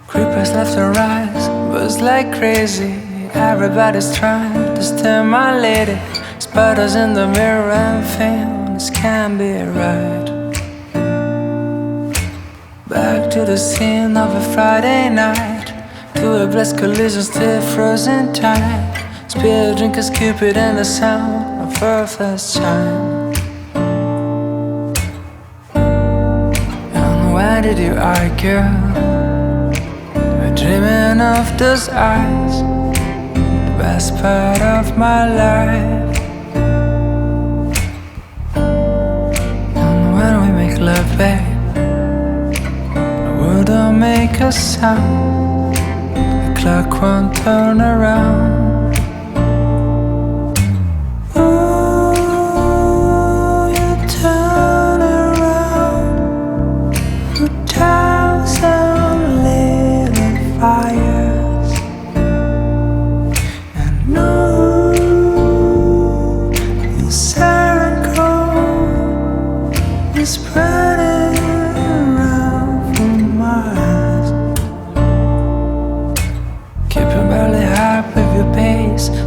Creepers left to rise, buzz like crazy. Everybody's trying to stimulate it. Spiders in the mirror and feel this can't be right. Back to the scene of a Friday night, to a blessed collision still frozen tight. Spear drinkers, Cupid and the sound of her first chime. And why did you argue? We're dreaming of those eyes, the best part of my life. And when we make love, babe, don't make a sound, the clock won't turn around. Ooh, you turn around, 2,000 little fires. And ooh, your siren call is spreading.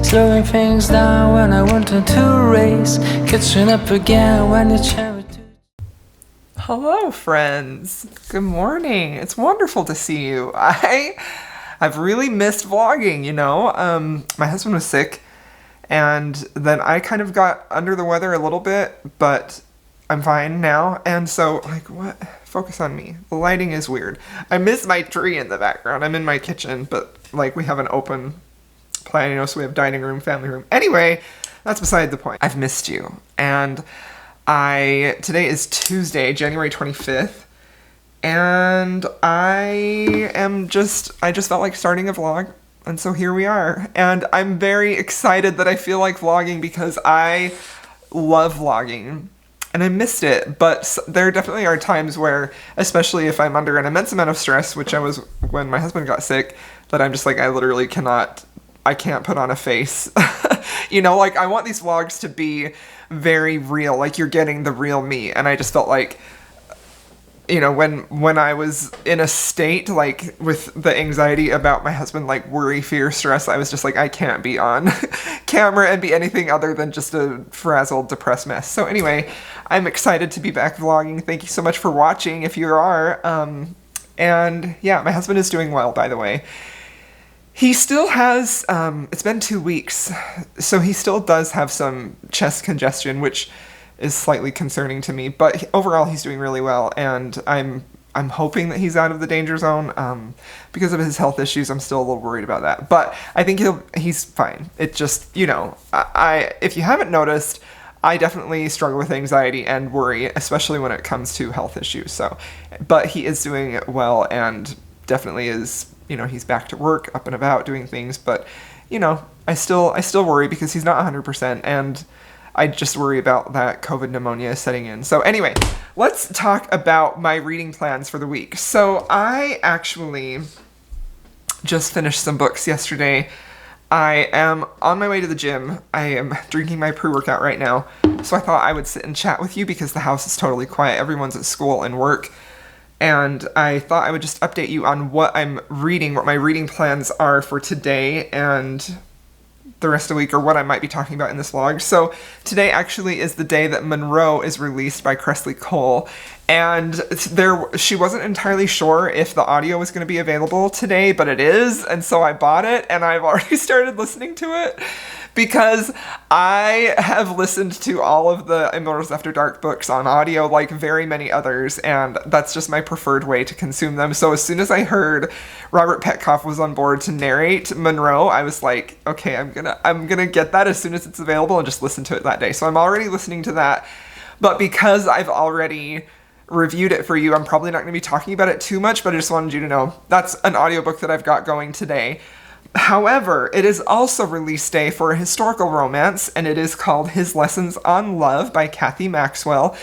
Slowing things down when I wanted to race, catching up again when you cherry to. Hello, friends. Good morning. It's wonderful to see you. I've really missed vlogging, you know. My husband was sick, and then I kind of got under the weather a little bit, but I'm fine now. And so, like, what? Focus on me. The lighting is weird. I miss my tree in the background. I'm in my kitchen, but like we have an open plan, you know, so we have dining room, family room. Anyway, that's beside the point. I've missed you. And today is Tuesday, January 25th, and I just felt like starting a vlog, and so here we are. And I'm very excited that I feel like vlogging because I love vlogging. And I missed it, but there definitely are times where, especially if I'm under an immense amount of stress, which I was when my husband got sick, that I'm just like, I literally I can't put on a face. You know, like I want these vlogs to be very real, like you're getting the real me. And I just felt like, you know, when I was in a state like with the anxiety about my husband, like worry, fear, stress, I was just like, I can't be on camera and be anything other than just a frazzled, depressed mess. So anyway, I'm excited to be back vlogging. Thank you so much for watching if you are. And yeah, my husband is doing well, by the way. He still has, it's been 2 weeks, so he still does have some chest congestion, which is slightly concerning to me, but overall he's doing really well, and I'm hoping that he's out of the danger zone. Because of his health issues, I'm still a little worried about that, but I think he's fine. It just, you know, if you haven't noticed, I definitely struggle with anxiety and worry, especially when it comes to health issues, so, but he is doing well and definitely is, you know, he's back to work, up and about, doing things, but, you know, I still worry because he's not 100%, and I just worry about that COVID pneumonia setting in. So anyway, let's talk about my reading plans for the week. So I actually just finished some books yesterday. I am on my way to the gym. I am drinking my pre-workout right now, so I thought I would sit and chat with you because the house is totally quiet. Everyone's at school and work. And I thought I would just update you on what I'm reading, what my reading plans are for today and the rest of the week, or what I might be talking about in this vlog. So today actually is the day that Monroe is released by Cressley Cole. And she wasn't entirely sure if the audio was going to be available today, but it is. And so I bought it, and I've already started listening to it. Because I have listened to all of the Immortals After Dark books on audio, like very many others, and that's just my preferred way to consume them. So as soon as I heard Robert Petkoff was on board to narrate Monroe, I was like, okay, I'm gonna get that as soon as it's available and just listen to it that day. So I'm already listening to that, but because I've already reviewed it for you, I'm probably not gonna be talking about it too much, but I just wanted you to know that's an audiobook that I've got going today. However, it is also release day for a historical romance, and it is called His Lessons on Love by Kathy Maxwell.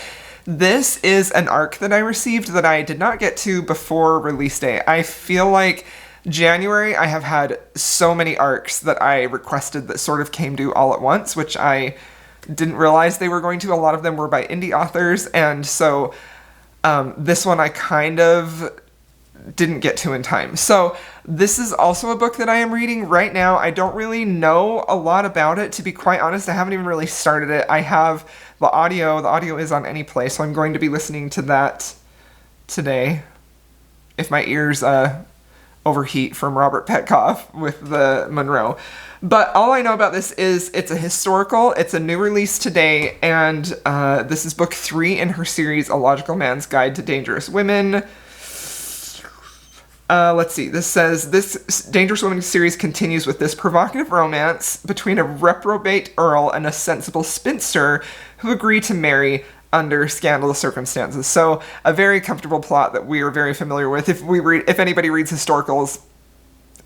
This is an arc that I received that I did not get to before release day. I feel like January, I have had so many arcs that I requested that sort of came due all at once, which I didn't realize they were going to. A lot of them were by indie authors, and so this one I kind of didn't get to in time. So this is also a book that I am reading right now. I don't really know a lot about it, to be quite honest. I haven't even really started it. I have the audio. The audio is on Anyplay, so I'm going to be listening to that today. If my ears overheat from Robert Petkoff with the Monroe. But all I know about this is it's a historical, it's a new release today, and this is book 3 in her series, A Logical Man's Guide to Dangerous Women. Let's see, this says, this Dangerous Women series continues with this provocative romance between a reprobate earl and a sensible spinster who agree to marry under scandalous circumstances. So a very comfortable plot that we are very familiar with. If anybody reads historicals,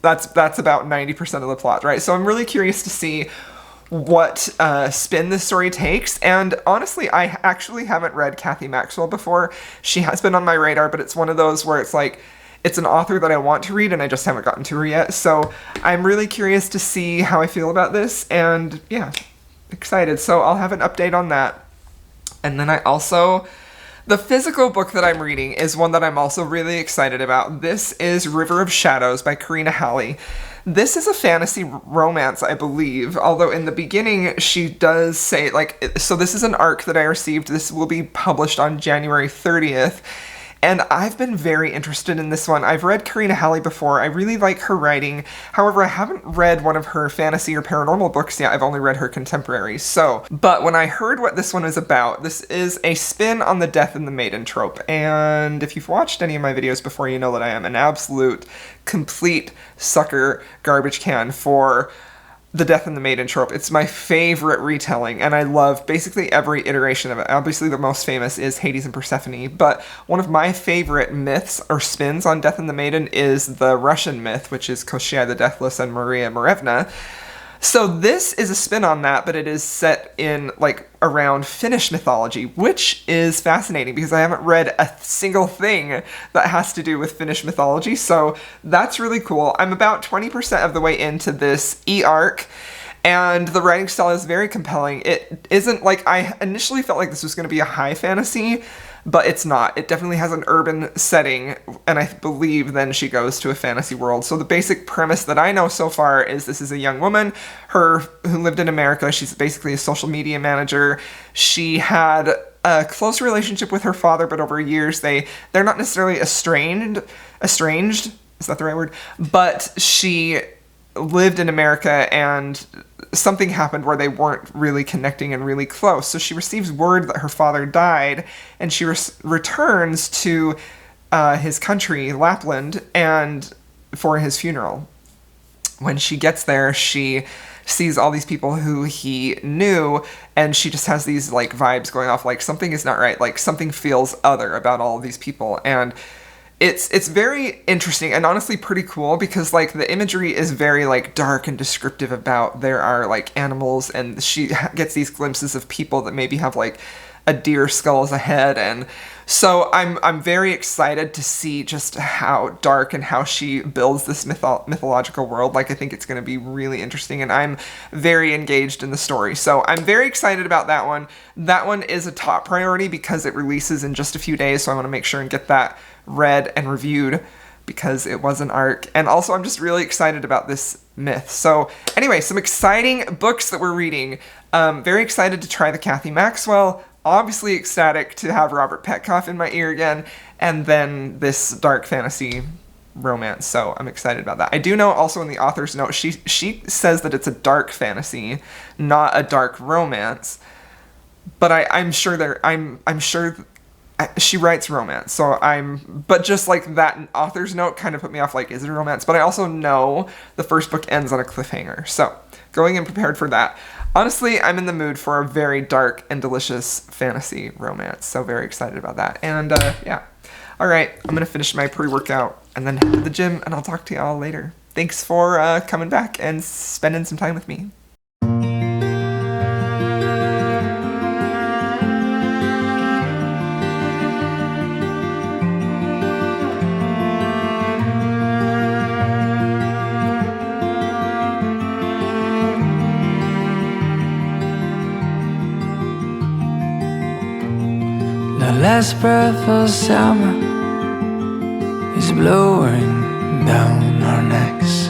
that's about 90% of the plot, right? So I'm really curious to see what spin this story takes. And honestly, I actually haven't read Kathy Maxwell before. She has been on my radar, but it's one of those where it's like, it's an author that I want to read and I just haven't gotten to her yet. So I'm really curious to see how I feel about this, and yeah, excited. So I'll have an update on that. And then the physical book that I'm reading is one that I'm also really excited about. This is River of Shadows by Karina Halley. This is a fantasy romance, I believe, although in the beginning she does say, so this is an arc that I received. This will be published on January 30th. And I've been very interested in this one. I've read Karina Halley before. I really like her writing. However, I haven't read one of her fantasy or paranormal books yet. I've only read her contemporaries. But when I heard what this one is about, this is a spin on the death in the maiden trope. And if you've watched any of my videos before, you know that I am an absolute, complete sucker garbage can for the death in the maiden trope. It's my favorite retelling, and I love basically every iteration of it. Obviously, the most famous is Hades and Persephone, but one of my favorite myths or spins on Death in the Maiden is the Russian myth, which is Koshchei the Deathless and Maria Morevna. So this is a spin on that, but it is set in, around Finnish mythology, which is fascinating because I haven't read a single thing that has to do with Finnish mythology, so that's really cool. I'm about 20% of the way into this e-arc, and the writing style is very compelling. It isn't I initially felt like this was going to be a high fantasy, but it's not. It definitely has an urban setting, and I believe then she goes to a fantasy world. So the basic premise that I know so far is this is a young woman, who lived in America. She's basically a social media manager. She had a close relationship with her father, but over years they're not necessarily estranged, is that the right word? But she lived in America, and something happened where they weren't really connecting and really close. So she receives word that her father died, and she returns to his country, Lapland, and for his funeral. When she gets there, she sees all these people who he knew, and she just has these vibes going off, something is not right, something feels other about all of these people. And it's very interesting and honestly pretty cool because the imagery is very dark and descriptive about there are animals, and she gets these glimpses of people that maybe have a deer skull as a head. And so I'm very excited to see just how dark and how she builds this mythological world. I think it's going to be really interesting, and I'm very engaged in the story. So I'm very excited about that one. That one is a top priority because it releases in just a few days, so I want to make sure and get that read and reviewed because it was an arc. And also I'm just really excited about this myth. So anyway, some exciting books that we're reading. Very excited to try the Kathy Maxwell. Obviously ecstatic to have Robert Petkoff in my ear again, and then this dark fantasy romance. So I'm excited about that. I do know also in the author's note, she says that it's a dark fantasy, not a dark romance. But I'm sure she writes romance, but just that author's note kind of put me off, is it a romance? But I also know the first book ends on a cliffhanger, so going in prepared for that. Honestly, I'm in the mood for a very dark and delicious fantasy romance, so very excited about that. And yeah, all right, I'm gonna finish my pre-workout and then head to the gym, and I'll talk to y'all later. Thanks for coming back and spending some time with me. last breath of summer is blowing down our necks,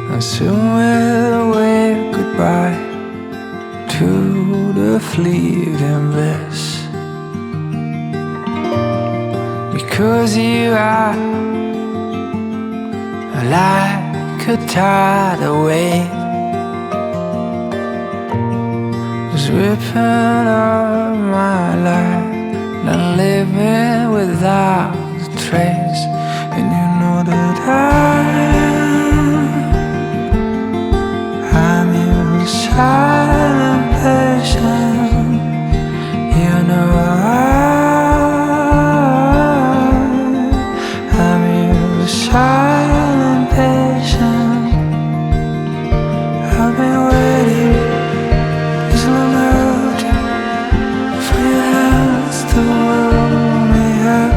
and soon we'll wave goodbye to the fleeting bliss. Because you are like a tidal wave, was ripping up my life and living without a trace. And you know that I'm your silent patient. You know I'm your silent patient. I've been waiting this long out for your hands to hold me up.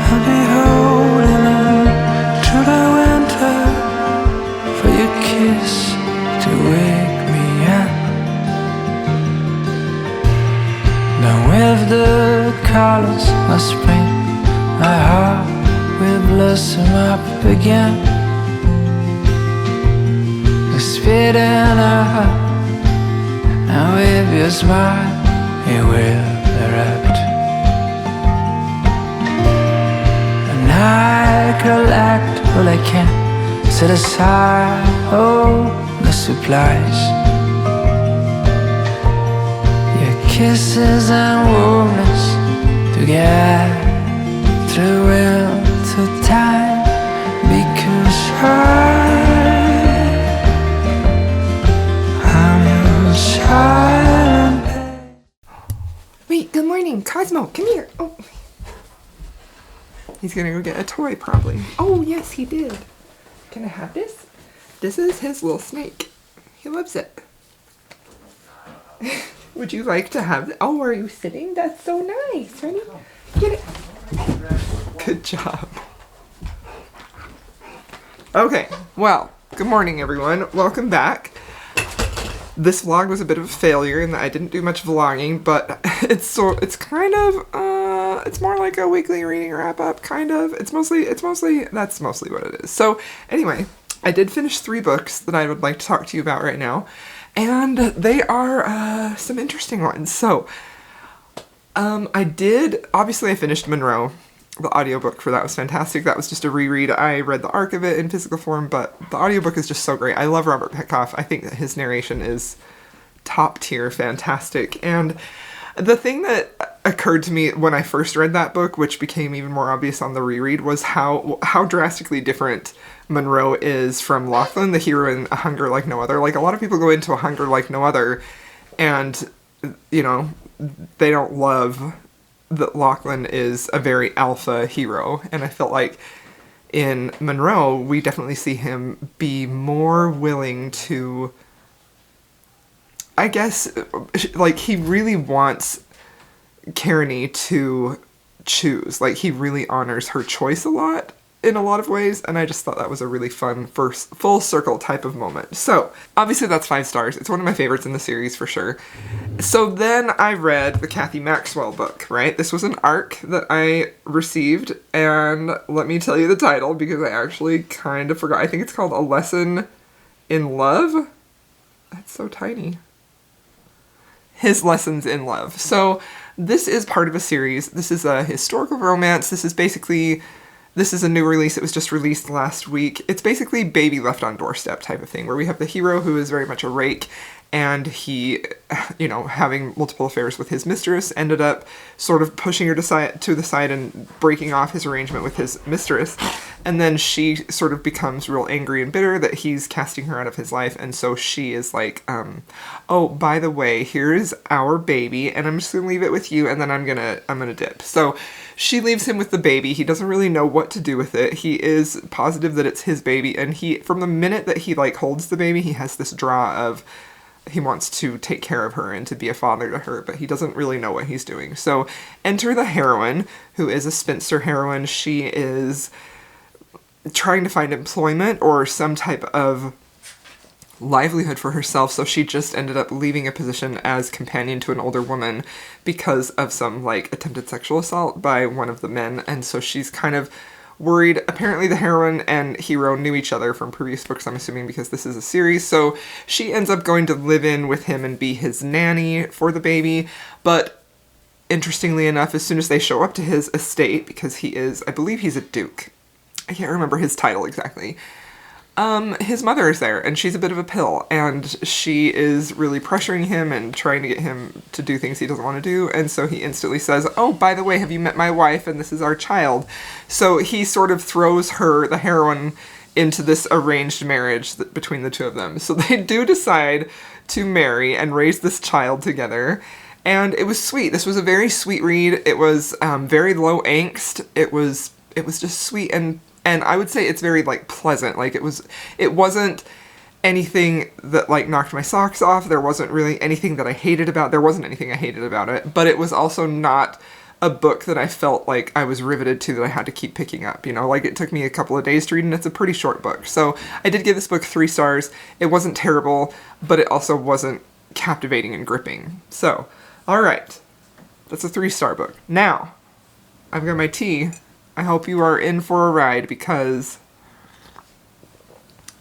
I've been holding on through the winter for your kiss to wake me up. Now with the colors of spring, my heart will blossom up again. Speeding up, and with your smile it will erupt. And I collect all I can, set aside all the supplies. Your kisses and warmness to get through winter time, because I'm your silent pain. Wait, good morning. Cosmo, come here. Oh. He's gonna go get a toy, probably. Oh, yes, he did. Can I have this? This is his little snake. He loves it. Would you like to have it? Oh, are you sitting? That's so nice. Ready? Get it. Good job. Okay, well, good morning, everyone. Welcome back. This vlog was a bit of a failure in that I didn't do much vlogging, but it's kind of, it's more like a weekly reading wrap up, kind of. That's mostly what it is. So anyway, I did finish 3 books that I would like to talk to you about right now, and they are some interesting ones. So obviously I finished Monroe. The audiobook for that was fantastic. That was just a reread. I read the arc of it in physical form, but the audiobook is just so great. I love Robert Petkoff. I think that his narration is top tier, fantastic. And the thing that occurred to me when I first read that book, which became even more obvious on the reread, was how drastically different Monroe is from Lachlan, the hero in A Hunger Like No Other. Like, a lot of people go into A Hunger Like No Other and, you know, they don't love that Lachlan is a very alpha hero, and I felt like in Monroe we definitely see him be more willing to, I guess, like, he really wants Kearney to choose. Like, he really honors her choice a lot in a lot of ways, and I just thought that was a really fun first full circle type of moment. So obviously that's 5 stars. It's one of my favorites in the series for sure. So then I read the Kathy Maxwell book, right? This was an arc that I received, and let me tell you the title because I actually kind of forgot. I think it's called A Lesson in Love. That's so tiny. His Lessons in Love. So this is part of a series. This is a historical romance. This is a new release. It was just released last week. It's basically Baby Left on Doorstep type of thing, where we have the hero who is very much a rake, and he, you know, having multiple affairs with his mistress, ended up sort of pushing her to the side and breaking off his arrangement with his mistress. And then she sort of becomes real angry and bitter that he's casting her out of his life. And so she is like, oh, by the way, here's our baby, and I'm just gonna leave it with you, and then I'm gonna dip. So she leaves him with the baby. He doesn't really know what to do with it. He is positive that it's his baby, and from the minute that he, like, holds the baby, he has this draw of he wants to take care of her and to be a father to her, but he doesn't really know what he's doing. So enter the heroine, who is a spinster heroine. She is trying to find employment or some type of livelihood for herself, so she just ended up leaving a position as companion to an older woman because of some, like, attempted sexual assault by one of the men, and so she's kind of worried. Apparently the heroine and hero knew each other from previous books, I'm assuming, because this is a series, so she ends up going to live in with him and be his nanny for the baby, but interestingly enough, as soon as they show up to his estate, because he is, I believe he's a duke, I can't remember his title exactly, his mother is there, and she's a bit of a pill, and she is really pressuring him and trying to get him to do things he doesn't want to do, and so he instantly says, oh, by the way, have you met my wife, and this is our child. So he sort of throws her, the heroine, into this arranged marriage between the two of them. So they do decide to marry and raise this child together, and it was sweet. This was a very sweet read. It was very low angst. It was just sweet, and I would say it's very, like, pleasant. Like, it wasn't anything that, like, knocked my socks off. There wasn't really anything that I hated about. There wasn't anything I hated about it. But it was also not a book that I felt like I was riveted to, that I had to keep picking up. You know, like, it took me a couple of days to read, and it's a pretty short book. So I did give this book 3 stars. It wasn't terrible, but it also wasn't captivating and gripping. So, all right. That's a 3-star book. Now, I've got my tea. I hope you are in for a ride, because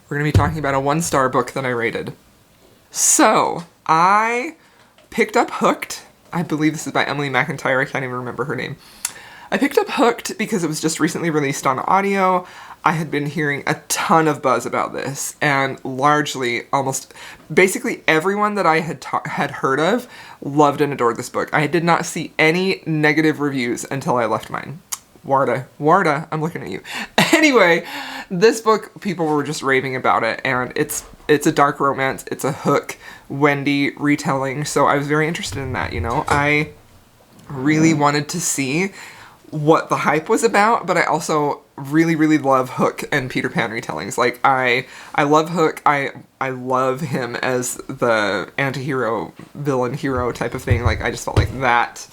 we're going to be talking about a 1-star book that I rated. So, I picked up Hooked. I believe this is by Emily McIntyre. I can't even remember her name. I picked up Hooked because it was just recently released on audio. I had been hearing a ton of buzz about this, and largely, almost, basically everyone that I had heard of loved and adored this book. I did not see any negative reviews until I left mine. Warda, I'm looking at you. Anyway, this book, people were just raving about it, and it's a dark romance, it's a Hook, Wendy retelling, so I was very interested in that, you know. I really wanted to see what the hype was about, but I also really, really love Hook and Peter Pan retellings. Like, I love Hook, I love him as the anti-hero, villain hero type of thing. Like, I just felt like that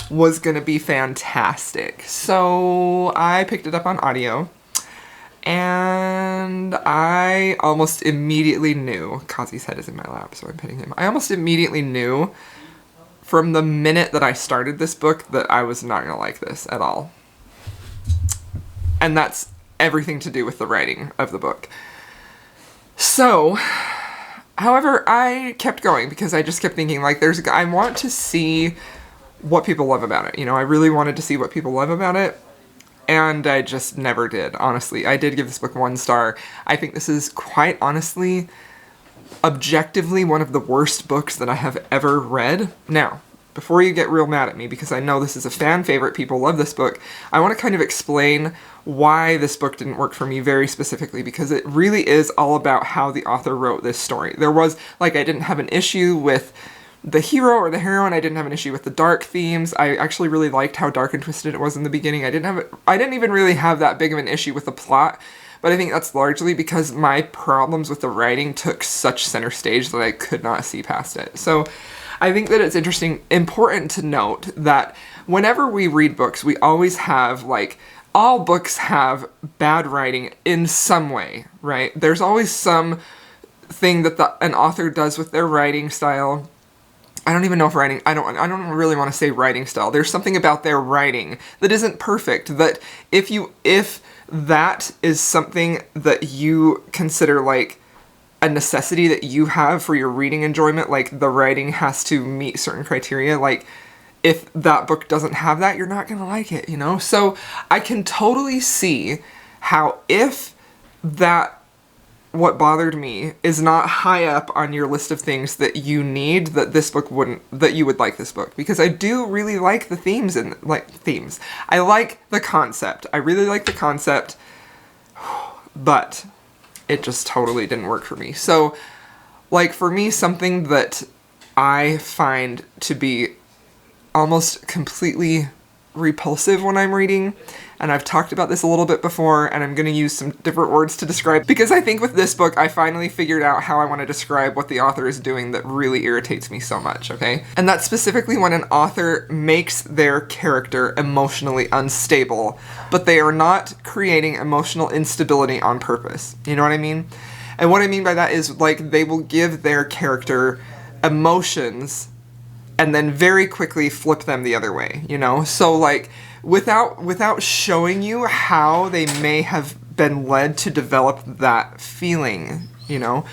was gonna be fantastic. So I picked it up on audio, and I almost immediately knew, Kazi's head is in my lap, so I'm petting him. I almost immediately knew from the minute that I started this book that I was not gonna like this at all. And that's everything to do with the writing of the book. So, however, I kept going because I just kept thinking, like, I want to see what people love about it. You know, I really wanted to see what people love about it, and I just never did, honestly. I did give this book 1 star. I think this is, quite honestly, objectively one of the worst books that I have ever read. Now, before you get real mad at me, because I know this is a fan favorite, people love this book, I want to kind of explain why this book didn't work for me very specifically, because it really is all about how the author wrote this story. There was, like, I didn't have an issue with the hero or the heroine. I didn't have an issue with the dark themes. I actually really liked how dark and twisted it was in the beginning. I didn't even really have that big of an issue with the plot, but I think that's largely because my problems with the writing took such center stage that I could not see past it. So I think that it's important to note that whenever we read books, we always have, like, all books have bad writing in some way, right? There's always some thing that an author does with their writing style. I don't even know if I don't really want to say writing style. There's something about their writing that isn't perfect, that if that is something that you consider, like, a necessity that you have for your reading enjoyment, like, the writing has to meet certain criteria, like, if that book doesn't have that, you're not gonna like it, you know? So I can totally see how, if that, what bothered me is not high up on your list of things that you need, that you would like this book. Because I do really like the themes. I like the concept. I really like the concept, but it just totally didn't work for me. So, like, for me, something that I find to be almost completely repulsive when I'm reading, and I've talked about this a little bit before, and I'm going to use some different words to describe, because I think with this book I finally figured out how I want to describe what the author is doing that really irritates me so much, okay? And that's specifically when an author makes their character emotionally unstable, but they are not creating emotional instability on purpose. You know what I mean? And what I mean by that is, like, they will give their character emotions and then very quickly flip them the other way, you know? So, like, without showing you how they may have been led to develop that feeling, you know?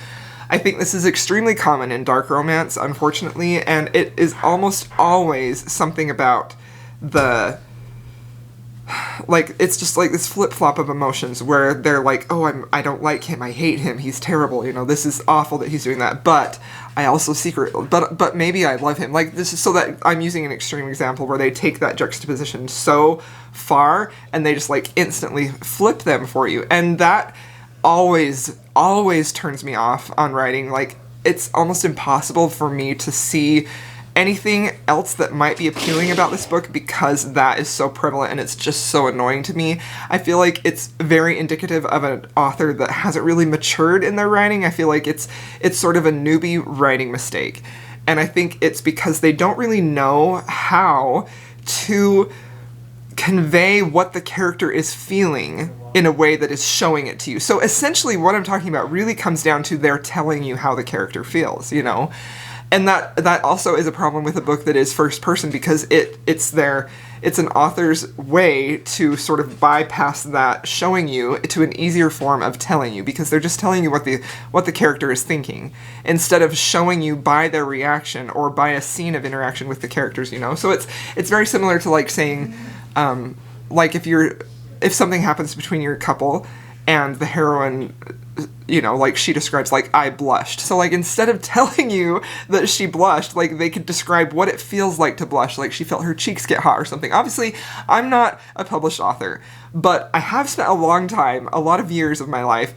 I think this is extremely common in dark romance, unfortunately, and it is almost always something about it's just like this flip-flop of emotions where they're like, oh, I don't like him, I hate him, he's terrible, you know, this is awful that he's doing that, but I also but maybe I love him. Like, this is, so that I'm using an extreme example where they take that juxtaposition so far and they just, like, instantly flip them for you, and that always turns me off on writing. Like, it's almost impossible for me to see anything else that might be appealing about this book because that is so prevalent and it's just so annoying to me. I feel like it's very indicative of an author that hasn't really matured in their writing. I feel like it's sort of a newbie writing mistake. And I think it's because they don't really know how to convey what the character is feeling in a way that is showing it to you. So essentially what I'm talking about really comes down to they're telling you how the character feels, you know? And that also is a problem with a book that is first person, because it's an author's way to sort of bypass that showing you to an easier form of telling you, because they're just telling you what the character is thinking instead of showing you by their reaction or by a scene of interaction with the characters, you know? So it's very similar to, like, saying, like, if something happens between your couple and the heroine, you know, like, she describes, like, I blushed. So, like, instead of telling you that she blushed, like, they could describe what it feels like to blush, like she felt her cheeks get hot or something. Obviously, I'm not a published author, but I have spent a long time, a lot of years of my life,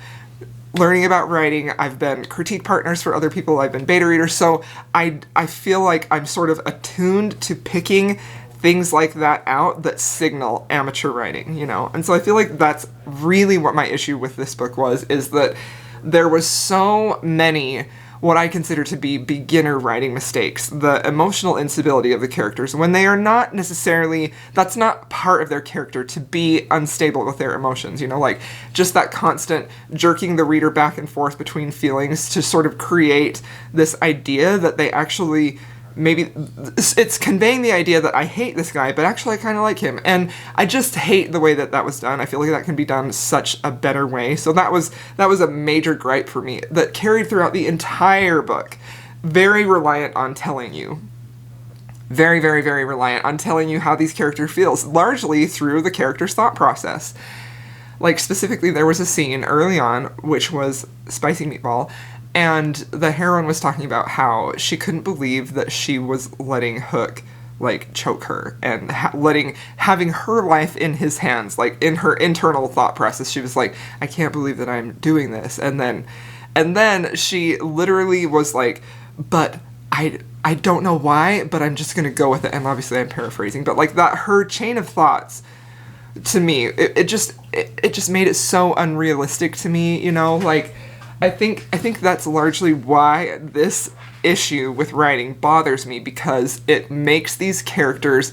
learning about writing. I've been critique partners for other people, I've been beta readers, so I feel like I'm sort of attuned to picking things like that out that signal amateur writing, you know? And so I feel like that's really what my issue with this book is that there was so many what I consider to be beginner writing mistakes. The emotional instability of the characters when they are not necessarily, that's not part of their character to be unstable with their emotions, you know? Like, just that constant jerking the reader back and forth between feelings to sort of create this idea that they actually, maybe it's conveying the idea that I hate this guy, but actually I kind of like him. And I just hate the way that was done. I feel like that can be done such a better way. So that was a major gripe for me that carried throughout the entire book. Very reliant on telling you. Very, very, very reliant on telling you how these characters feels, largely through the character's thought process. Like, specifically, there was a scene early on, which was Spicy Meatball, and the heroine was talking about how she couldn't believe that she was letting Hook, like, choke her and having her life in his hands. Like, in her internal thought process, she was like, I can't believe that I'm doing this. And then she literally was like, but I don't know why, but I'm just gonna go with it. And obviously I'm paraphrasing, but, like, that, her chain of thoughts, to me, it just made it so unrealistic to me, you know? Like, I think that's largely why this issue with writing bothers me, because it makes these characters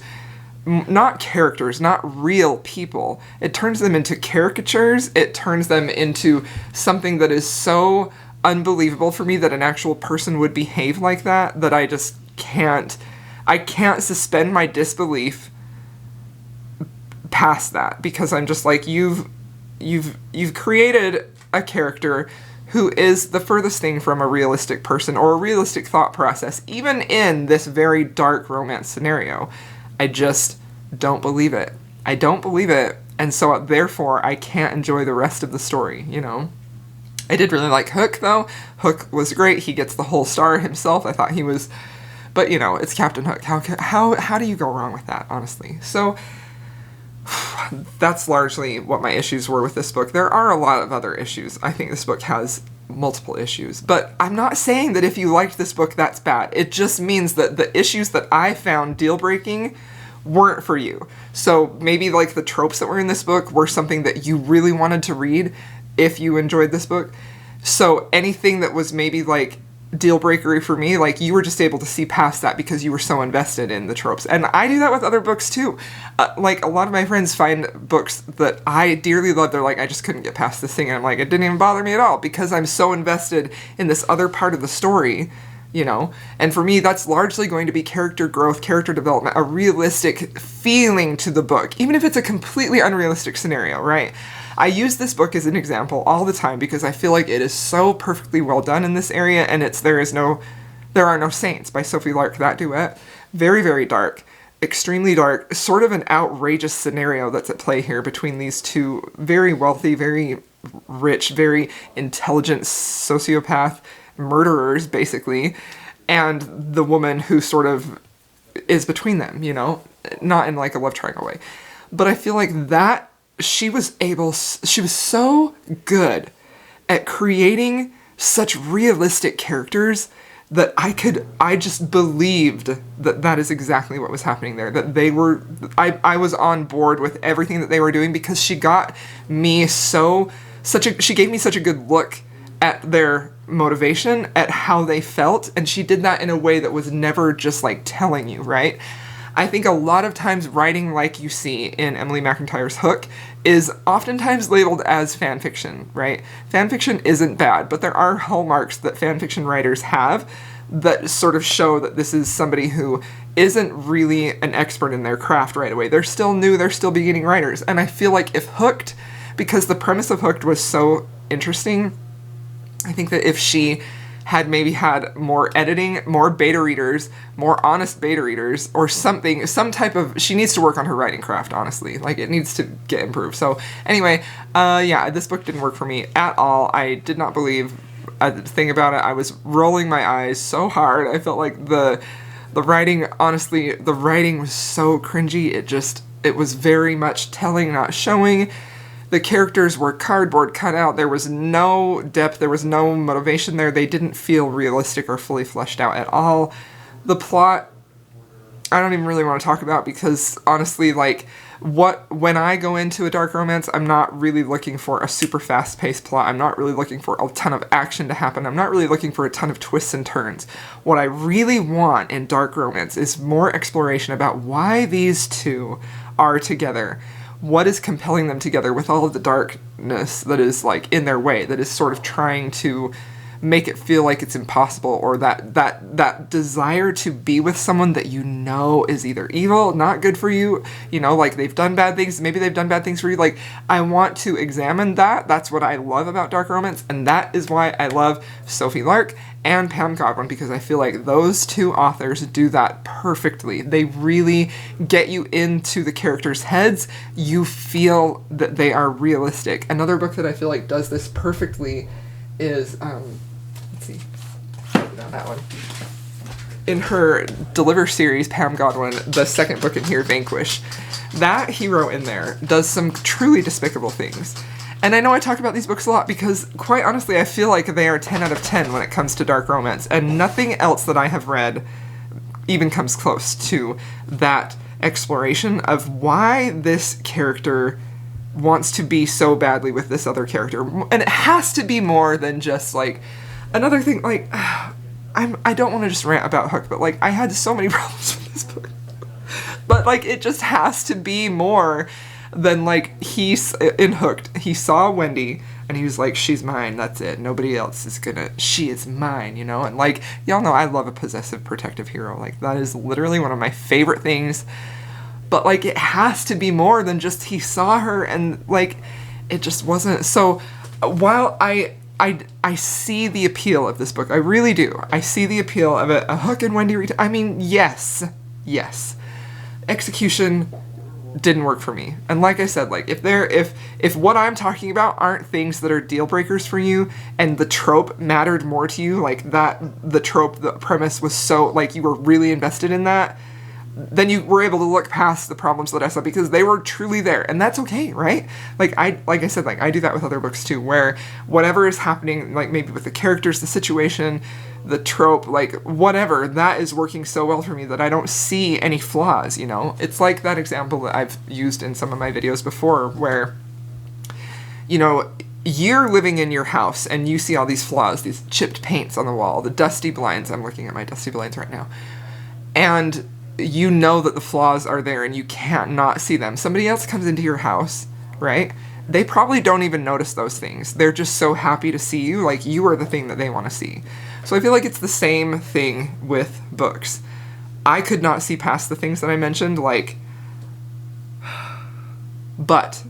not real people. It turns them into caricatures. It turns them into something that is so unbelievable for me that an actual person would behave like that I just can't suspend my disbelief past that, because I'm just like, you've created a character who is the furthest thing from a realistic person or a realistic thought process, even in this very dark romance scenario. I just don't believe it. I don't believe it, and so therefore I can't enjoy the rest of the story, you know? I did really like Hook, though. Hook was great. He gets the whole star himself. I thought he was... But, you know, it's Captain Hook. How do you go wrong with that, honestly? So that's largely what my issues were with this book. There are a lot of other issues. I think this book has multiple issues. But I'm not saying that if you liked this book, that's bad. It just means that the issues that I found deal-breaking weren't for you. So maybe, like, the tropes that were in this book were something that you really wanted to read if you enjoyed this book. So anything that was maybe, like, deal breaker for me. Like, you were just able to see past that because you were so invested in the tropes. And I do that with other books too. Like, a lot of my friends find books that I dearly love. They're like, I just couldn't get past this thing. And I'm like, it didn't even bother me at all because I'm so invested in this other part of the story, you know? And for me, that's largely going to be character growth, character development, a realistic feeling to the book, even if it's a completely unrealistic scenario, right? I use this book as an example all the time because I feel like it is so perfectly well done in this area, and There Are No Saints by Sophie Lark, that duet. Very, very dark, extremely dark, sort of an outrageous scenario that's at play here between these two very wealthy, very rich, very intelligent sociopath murderers, basically, and the woman who sort of is between them, you know? Not in like a love triangle way. But I feel like that she was so good at creating such realistic characters that I just believed that that is exactly what was happening there. That I was on board with everything that they were doing because she got me she gave me such a good look at their motivation, at how they felt, and she did that in a way that was never just like telling you, right? I think a lot of times writing like you see in Emily McIntyre's Hook is oftentimes labeled as fan fiction, right? Fan fiction isn't bad, but there are hallmarks that fan fiction writers have that sort of show that this is somebody who isn't really an expert in their craft right away. They're still new, they're still beginning writers. And I feel like if Hooked, because the premise of Hooked was so interesting, I think that if she had maybe had more editing, more beta readers, more honest beta readers, or something, she needs to work on her writing craft, honestly. Like, it needs to get improved. So, anyway, yeah, this book didn't work for me at all. I did not believe a thing about it. I was rolling my eyes so hard. I felt like the writing, honestly, the writing was so cringy. It was very much telling, not showing. The characters were cardboard cut out. There was no depth. There was no motivation there. They didn't feel realistic or fully fleshed out at all. The plot, I don't even really want to talk about because honestly, like, when I go into a dark romance, I'm not really looking for a super fast-paced plot. I'm not really looking for a ton of action to happen. I'm not really looking for a ton of twists and turns. What I really want in dark romance is more exploration about why these two are together. What is compelling them together with all of the darkness that is like in their way, that is sort of trying to make it feel like it's impossible, or that desire to be with someone that you know is either evil, not good for you, you know, like they've done bad things, maybe they've done bad things for you. Like, I want to examine that. That's what I love about dark romance, and that is why I love Sophie Lark and Pam Godwin, because I feel like those two authors do that perfectly. They really get you into the characters' heads. You feel that they are realistic. Another book that I feel like does this perfectly is, let's see, down that one. In her Deliver series, Pam Godwin, the second book in here, Vanquish, that hero in there does some truly despicable things. And I know I talk about these books a lot because, quite honestly, I feel like they are 10 out of 10 when it comes to dark romance, and nothing else that I have read even comes close to that exploration of why this character wants to be so badly with this other character. And it has to be more than just, like, another thing, like, I don't want to just rant about Hook, but, like, I had so many problems with this book. But, like, it just has to be more than, like, in Hooked, he saw Wendy, and he was like, she's mine, that's it, nobody else is she is mine, you know? And, like, y'all know I love a possessive, protective hero. Like, that is literally one of my favorite things. But, like, it has to be more than just he saw her, and, like, it just wasn't. So, while I see the appeal of this book, I really do. I see the appeal of a Hook and Wendy I mean, yes. Execution didn't work for me. And like I said, like, if what I'm talking about aren't things that are deal breakers for you, and the trope mattered more to you, like the premise was so, like, you were really invested in that, then you were able to look past the problems that I saw because they were truly there, and that's okay, right? Like I said, I do that with other books too, where whatever is happening, like maybe with the characters, the situation, the trope, like whatever, that is working so well for me that I don't see any flaws, you know? It's like that example that I've used in some of my videos before where, you know, you're living in your house and you see all these flaws, these chipped paints on the wall, the dusty blinds. I'm looking at my dusty blinds right now. And you know that the flaws are there and you can't not see them. Somebody else comes into your house, right? They probably don't even notice those things. They're just so happy to see you, like you are the thing that they want to see. So I feel like it's the same thing with books. I could not see past the things that I mentioned, but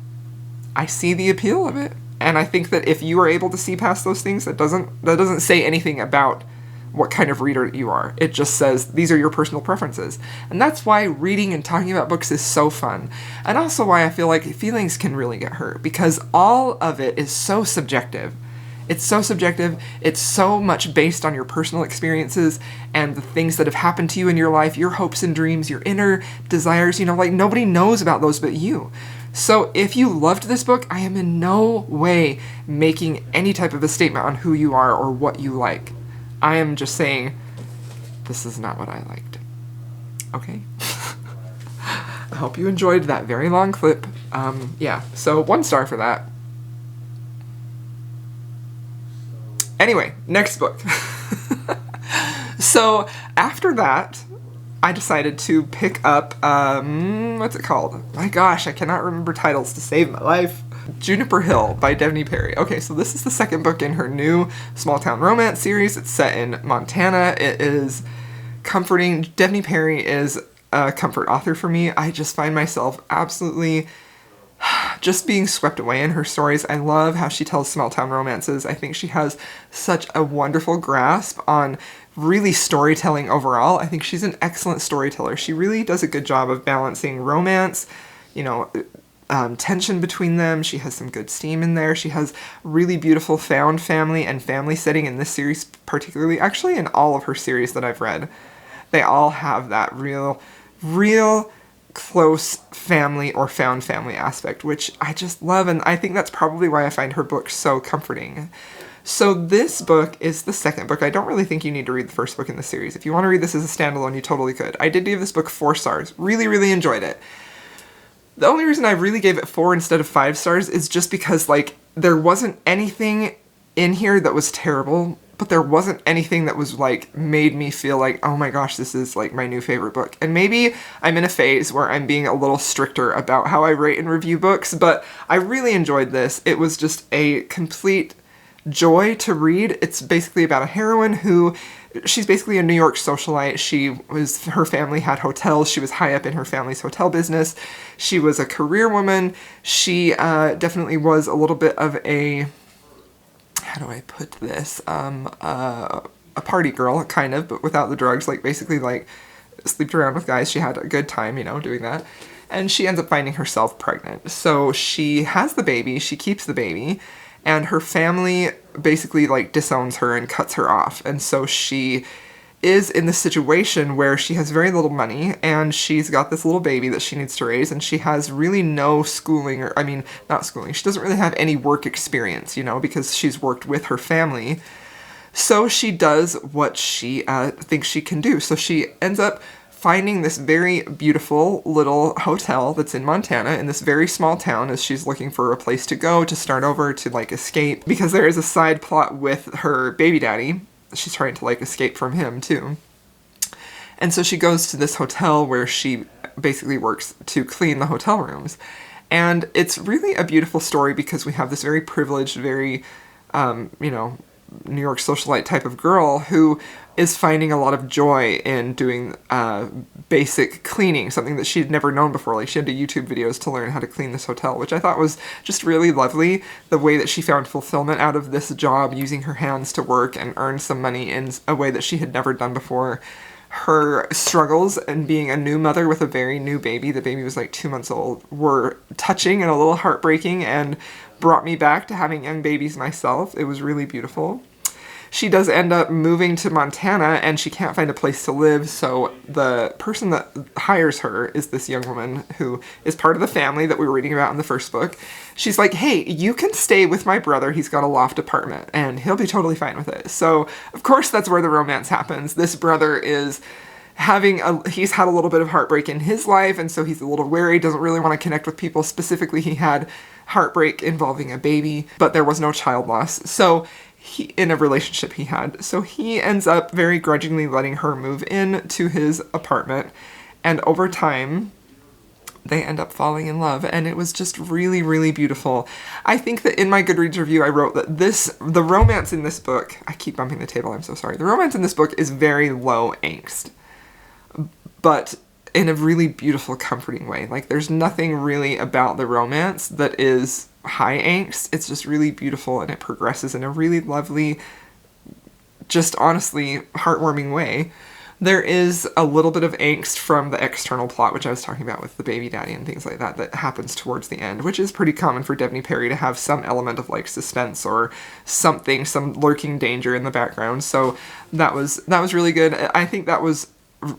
I see the appeal of it. And I think that if you are able to see past those things, that doesn't say anything about what kind of reader you are. It just says these are your personal preferences. And that's why reading and talking about books is so fun. And also why I feel like feelings can really get hurt, because all of it is so subjective. It's so subjective. It's so much based on your personal experiences and the things that have happened to you in your life, your hopes and dreams, your inner desires. Nobody knows about those but you. So if you loved this book, I am in no way making any type of a statement on who you are or what you like. I am just saying, this is not what I liked. Okay? I hope you enjoyed that very long clip. So 1 star for that. Anyway, next book. So after that, I decided to pick up, what's it called? My gosh, I cannot remember titles to save my life. Juniper Hill by Devney Perry. Okay, so this is the second book in her new small town romance series. It's set in Montana. It is comforting. Devney Perry is a comfort author for me. I just find myself absolutely just being swept away in her stories. I love how she tells small town romances. I think she has such a wonderful grasp on really storytelling overall. I think she's an excellent storyteller. She really does a good job of balancing romance, tension between them. She has some good steam in there. She has really beautiful found family and family setting in this series particularly. Actually, in all of her series that I've read, they all have that real close family or found family aspect, which I just love, and I think that's probably why I find her books so comforting. So this book is the second book. I don't really think you need to read the first book in the series. If you want to read this as a standalone, you totally could. I did give this book 4 stars. Really enjoyed it. The only reason I really gave it 4 instead of 5 stars is just because, there wasn't anything in here that was terrible, but there wasn't anything that was, made me feel like, oh my gosh, this is, my new favorite book. And maybe I'm in a phase where I'm being a little stricter about how I rate and review books, but I really enjoyed this. It was just a complete joy to read. It's basically about a heroine who, she's basically a New York socialite. Her family had hotels. She was high up in her family's hotel business. She was a career woman. She definitely was a little bit of a, how do I put this, a party girl, kind of, but without the drugs, basically slept around with guys. She had a good time, doing that. And she ends up finding herself pregnant. So she has the baby, she keeps the baby, and her family basically disowns her and cuts her off. And so she is in this situation where she has very little money and she's got this little baby that she needs to raise, and she has really no schooling, not schooling. She doesn't really have any work experience, because she's worked with her family. So she does what she thinks she can do. So she ends up finding this very beautiful little hotel that's in Montana in this very small town as she's looking for a place to go to start over, to escape, because there is a side plot with her baby daddy. She's trying to escape from him too. And so she goes to this hotel where she basically works to clean the hotel rooms. And it's really a beautiful story because we have this very privileged, very, New York socialite type of girl who is finding a lot of joy in doing basic cleaning, something that she'd never known before. She had to YouTube videos to learn how to clean this hotel, which I thought was just really lovely, the way that she found fulfillment out of this job, using her hands to work and earn some money in a way that she had never done before. Her struggles and being a new mother with a very new baby, the baby was 2 months old, were touching and a little heartbreaking and brought me back to having young babies myself. It was really beautiful. She does end up moving to Montana and she can't find a place to live, so the person that hires her is this young woman who is part of the family that we were reading about in the first book. She's like, hey, you can stay with my brother. He's got a loft apartment and he'll be totally fine with it. So, of course, that's where the romance happens. This brother is he's had a little bit of heartbreak in his life, and so he's a little wary, doesn't really want to connect with people. Specifically, he had heartbreak involving a baby, but there was no child loss. So in a relationship he had. So he ends up very grudgingly letting her move in to his apartment. And over time, they end up falling in love, and it was just really, really beautiful. I think that in my Goodreads review, I wrote that the romance in this book, I keep bumping the table, I'm so sorry. The romance in this book is very low angst, but in a really beautiful, comforting way. Like, there's nothing really about the romance that is high angst. It's just really beautiful, and it progresses in a really lovely, just honestly heartwarming way. There is a little bit of angst from the external plot, which I was talking about with the baby daddy and things like that, that happens towards the end, which is pretty common for Devney Perry to have some element of like suspense or something, some lurking danger in the background. So that was really good. I think that was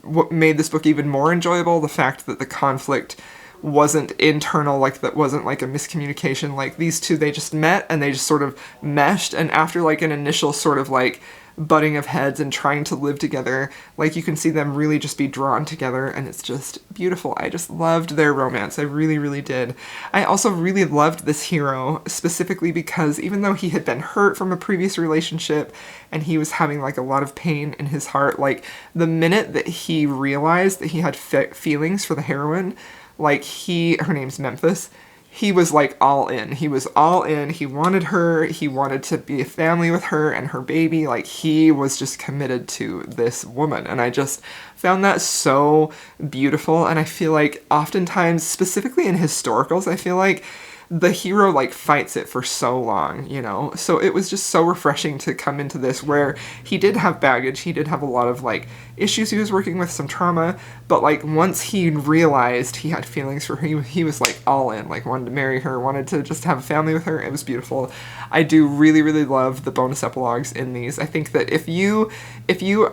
what made this book even more enjoyable, the fact that the conflict wasn't internal, like that wasn't like a miscommunication. Like these two, they just met and they just sort of meshed, and after like an initial sort of like butting of heads and trying to live together, like you can see them really just be drawn together, and it's just beautiful. I just loved their romance. I really, really did. I also really loved this hero, specifically because even though he had been hurt from a previous relationship and he was having like a lot of pain in his heart, like the minute that he realized that he had feelings for the heroine, like her name's Memphis, he was like all in. He was all in. He wanted her. He wanted to be a family with her and her baby. Like, he was just committed to this woman. And I just found that so beautiful. And I feel like oftentimes, specifically in historicals, I feel like the hero like fights it for so long, you know? So it was just so refreshing to come into this where he did have baggage, he did have a lot of like issues he was working with, some trauma, but like once he realized he had feelings for her, he was like all in, like wanted to marry her, wanted to just have a family with her. It was beautiful. I do really, really love the bonus epilogues in these. I think that if you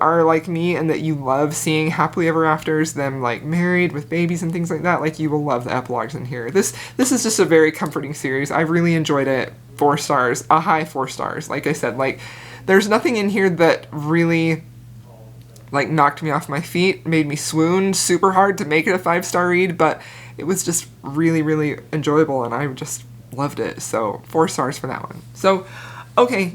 are like me and that you love seeing happily ever afters, them like married with babies and things like that, like you will love the epilogues in here. This is just a very comforting series. I really enjoyed it. 4 stars, a high 4 stars. Like I said, like there's nothing in here that really like knocked me off my feet, made me swoon super hard to make it a 5-star read, but it was just really, really enjoyable and I just loved it. So 4 stars for that one. So, okay.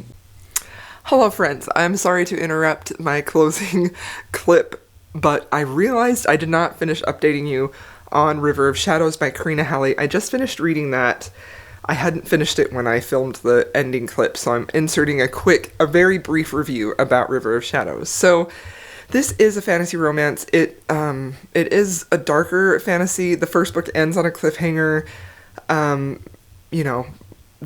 Hello friends, I'm sorry to interrupt my closing clip, but I realized I did not finish updating you on River of Shadows by Karina Halley. I just finished reading that. I hadn't finished it when I filmed the ending clip, so I'm inserting a very brief review about River of Shadows. So, this is a fantasy romance. It is a darker fantasy. The first book ends on a cliffhanger. You know,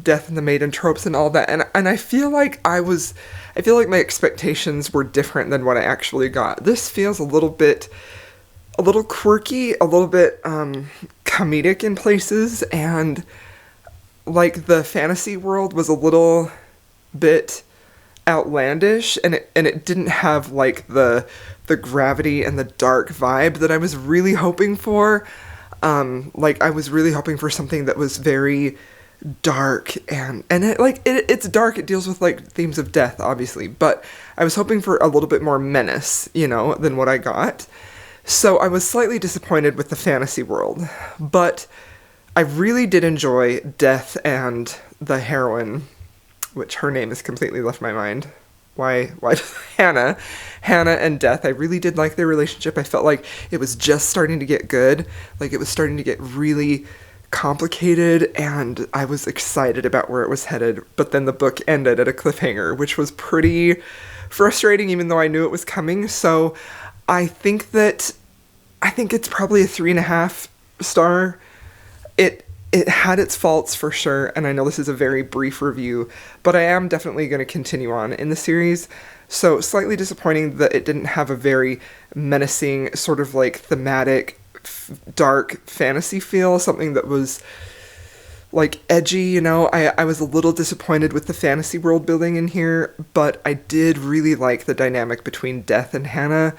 death and the maiden tropes and all that. And I feel like my expectations were different than what I actually got. This feels a little quirky, a little bit comedic in places, and like the fantasy world was a little bit outlandish, and it didn't have like the gravity and the dark vibe that I was really hoping for. Like I was really hoping for something that was very dark and it's dark. It deals with like themes of death, obviously, but I was hoping for a little bit more menace, you know, than what I got. So I was slightly disappointed with the fantasy world, but I really did enjoy Death and the heroine, which her name has completely left my mind. Why Hannah and Death. I really did like their relationship. I felt like it was just starting to get good. Like it was starting to get really complicated, and I was excited about where it was headed. But then the book ended at a cliffhanger, which was pretty frustrating, even though I knew it was coming. So I think it's probably a 3.5 star. It had its faults for sure, and I know this is a very brief review, but I am definitely going to continue on in the series. So slightly disappointing that it didn't have a very menacing, sort of like thematic, dark fantasy feel, something that was like edgy, you know. I was a little disappointed with the fantasy world building in here, but I did really like the dynamic between Death and Hannah,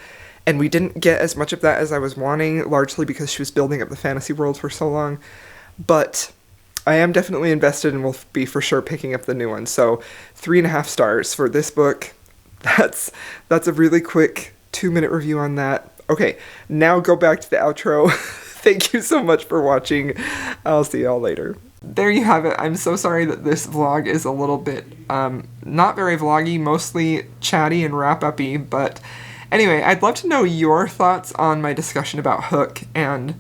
and we didn't get as much of that as I was wanting, largely because she was building up the fantasy world for so long. But I am definitely invested and will be for sure picking up the new one. So 3.5 stars for this book. That's a really quick 2-minute review on that. Okay, now go back to the outro. Thank you so much for watching. I'll see y'all later. there you have it. I'm so sorry that this vlog is a little bit not very vloggy, mostly chatty and wrap-up-y, but anyway, I'd love to know your thoughts on my discussion about Hook, and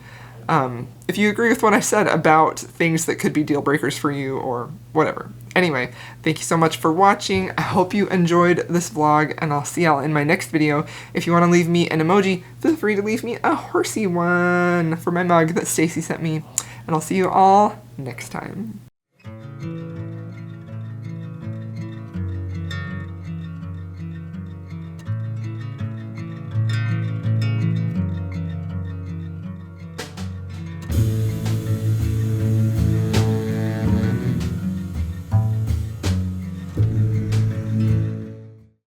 if you agree with what I said about things that could be deal breakers for you or whatever. Anyway, thank you so much for watching. I hope you enjoyed this vlog, and I'll see y'all in my next video. If you want to leave me an emoji, feel free to leave me a horsey one for my mug that Stacy sent me, and I'll see you all next time.